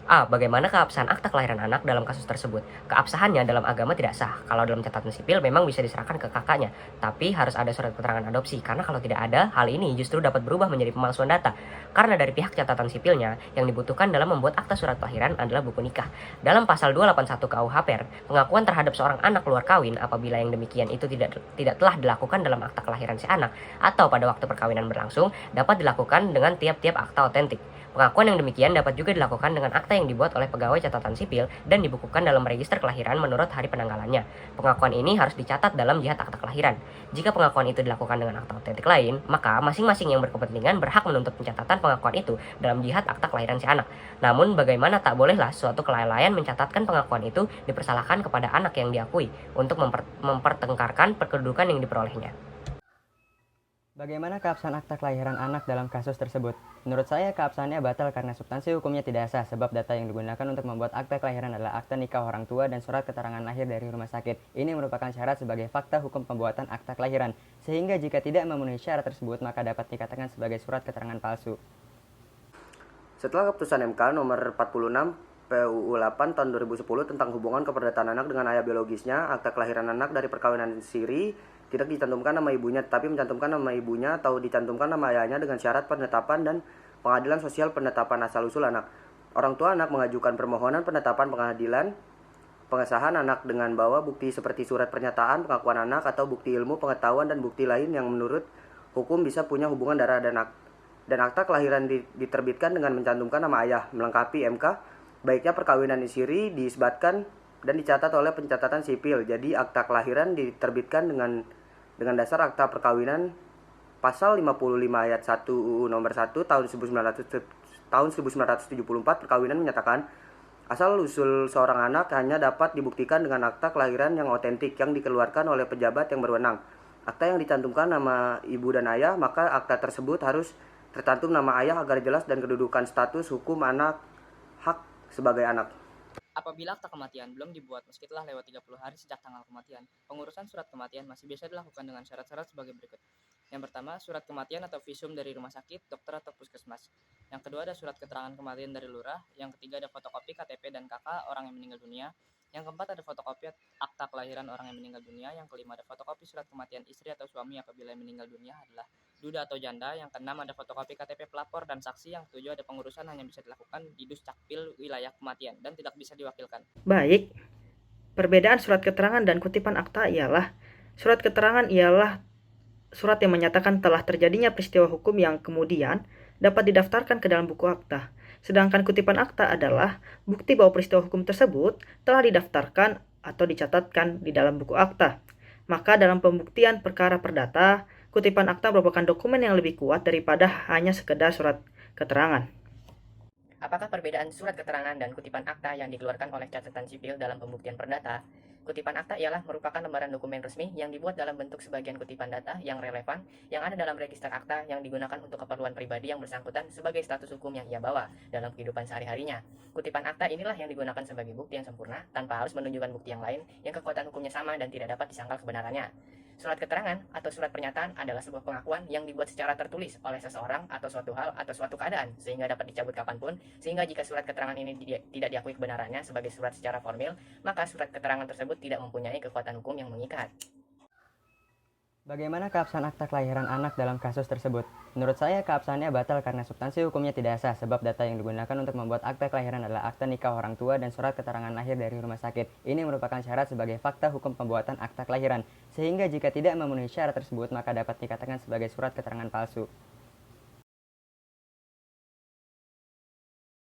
Bagaimana keabsahan akta kelahiran anak dalam kasus tersebut? Keabsahannya dalam agama tidak sah. Kalau dalam catatan sipil memang bisa diserahkan ke kakaknya, tapi harus ada surat keterangan adopsi. Karena kalau tidak ada, hal ini justru dapat berubah menjadi pemalsuan data. Karena dari pihak catatan sipilnya, yang dibutuhkan dalam membuat akta surat kelahiran adalah buku nikah. Dalam pasal 281 KUHPR, pengakuan terhadap seorang anak luar kawin apabila yang demikian itu tidak telah dilakukan dalam akta kelahiran si anak atau pada waktu perkawinan berlangsung dapat dilakukan dengan tiap-tiap akta otentik. Pengakuan yang demikian dapat juga dilakukan dengan akta yang dibuat oleh pegawai catatan sipil dan dibukukan dalam register kelahiran menurut hari penanggalannya. Pengakuan ini harus dicatat dalam jihad akta kelahiran. Jika pengakuan itu dilakukan dengan akta otentik lain, maka masing-masing yang berkepentingan berhak menuntut pencatatan pengakuan itu dalam jihad akta kelahiran si anak. Namun bagaimana tak bolehlah suatu kelalaian mencatatkan pengakuan itu dipersalahkan kepada anak yang diakui untuk mempertengkarkan kedudukan yang diperolehnya. Bagaimana keabsahan akta kelahiran anak dalam kasus tersebut? Menurut saya, keabsahannya batal karena substansi hukumnya tidak sah, sebab data yang digunakan untuk membuat akta kelahiran adalah akta nikah orang tua dan surat keterangan lahir dari rumah sakit. Ini merupakan syarat sebagai fakta hukum pembuatan akta kelahiran, sehingga jika tidak memenuhi syarat tersebut, maka dapat dikatakan sebagai surat keterangan palsu. Setelah keputusan MK nomor 46 PUU 8 tahun 2010 tentang hubungan keperdataan anak dengan ayah biologisnya, akta kelahiran anak dari perkawinan siri tidak dicantumkan nama ibunya, tetapi mencantumkan nama ibunya atau dicantumkan nama ayahnya dengan syarat penetapan dan pengadilan sosial penetapan asal-usul anak. Orang tua anak mengajukan permohonan penetapan pengadilan pengesahan anak dengan bawa bukti seperti surat pernyataan pengakuan anak atau bukti ilmu pengetahuan dan bukti lain yang menurut hukum bisa punya hubungan darah dan akta kelahiran diterbitkan dengan mencantumkan nama ayah melengkapi MK. Baiknya perkawinan siri diisbatkan dan dicatat oleh pencatatan sipil. Jadi akta kelahiran diterbitkan dengan dasar akta perkawinan pasal 55 ayat 1 UU nomor 1 tahun 1974 perkawinan menyatakan asal usul seorang anak hanya dapat dibuktikan dengan akta kelahiran yang otentik yang dikeluarkan oleh pejabat yang berwenang. Akta yang dicantumkan nama ibu dan ayah, maka akta tersebut harus tercantum nama ayah agar jelas dan kedudukan status hukum anak hak sebagai anak. Apabila akta kematian belum dibuat meski telah lewat 30 hari sejak tanggal kematian, pengurusan surat kematian masih bisa dilakukan dengan syarat-syarat sebagai berikut. Yang pertama, surat kematian atau visum dari rumah sakit, dokter atau puskesmas. Yang kedua ada surat keterangan kematian dari lurah. Yang ketiga ada fotokopi KTP dan KK orang yang meninggal dunia. Yang keempat ada fotokopi akta kelahiran orang yang meninggal dunia. Yang kelima ada fotokopi surat kematian istri atau suami apabila yang meninggal dunia adalah duda atau janda. Yang keenam ada fotokopi KTP pelapor dan saksi. Yang ketujuh ada pengurusan hanya bisa dilakukan di Duscapil wilayah kematian dan tidak bisa diwakilkan. Baik, perbedaan surat keterangan dan kutipan akta ialah surat keterangan ialah surat yang menyatakan telah terjadinya peristiwa hukum yang kemudian dapat didaftarkan ke dalam buku akta. Sedangkan kutipan akta adalah bukti bahwa peristiwa hukum tersebut telah didaftarkan atau dicatatkan di dalam buku akta. Maka dalam pembuktian perkara perdata, kutipan akta merupakan dokumen yang lebih kuat daripada hanya sekedar surat keterangan. Apakah perbedaan surat keterangan dan kutipan akta yang dikeluarkan oleh catatan sipil dalam pembuktian perdata? Kutipan akta ialah merupakan lembaran dokumen resmi yang dibuat dalam bentuk sebagian kutipan data yang relevan yang ada dalam register akta yang digunakan untuk keperluan pribadi yang bersangkutan sebagai status hukum yang ia bawa dalam kehidupan sehari-harinya. Kutipan akta inilah yang digunakan sebagai bukti yang sempurna tanpa harus menunjukkan bukti yang lain yang kekuatan hukumnya sama dan tidak dapat disangkal kebenarannya. Surat keterangan atau surat pernyataan adalah sebuah pengakuan yang dibuat secara tertulis oleh seseorang atau suatu hal atau suatu keadaan sehingga dapat dicabut kapanpun, sehingga jika surat keterangan ini tidak diakui kebenarannya sebagai surat secara formil, maka surat keterangan tersebut tidak mempunyai kekuatan hukum yang mengikat. Bagaimana keabsahan akta kelahiran anak dalam kasus tersebut? Menurut saya, keabsahannya batal karena substansi hukumnya tidak sah, sebab data yang digunakan untuk membuat akta kelahiran adalah akta nikah orang tua dan surat keterangan lahir dari rumah sakit. Ini merupakan syarat sebagai fakta hukum pembuatan akta kelahiran, sehingga jika tidak memenuhi syarat tersebut, maka dapat dikatakan sebagai surat keterangan palsu.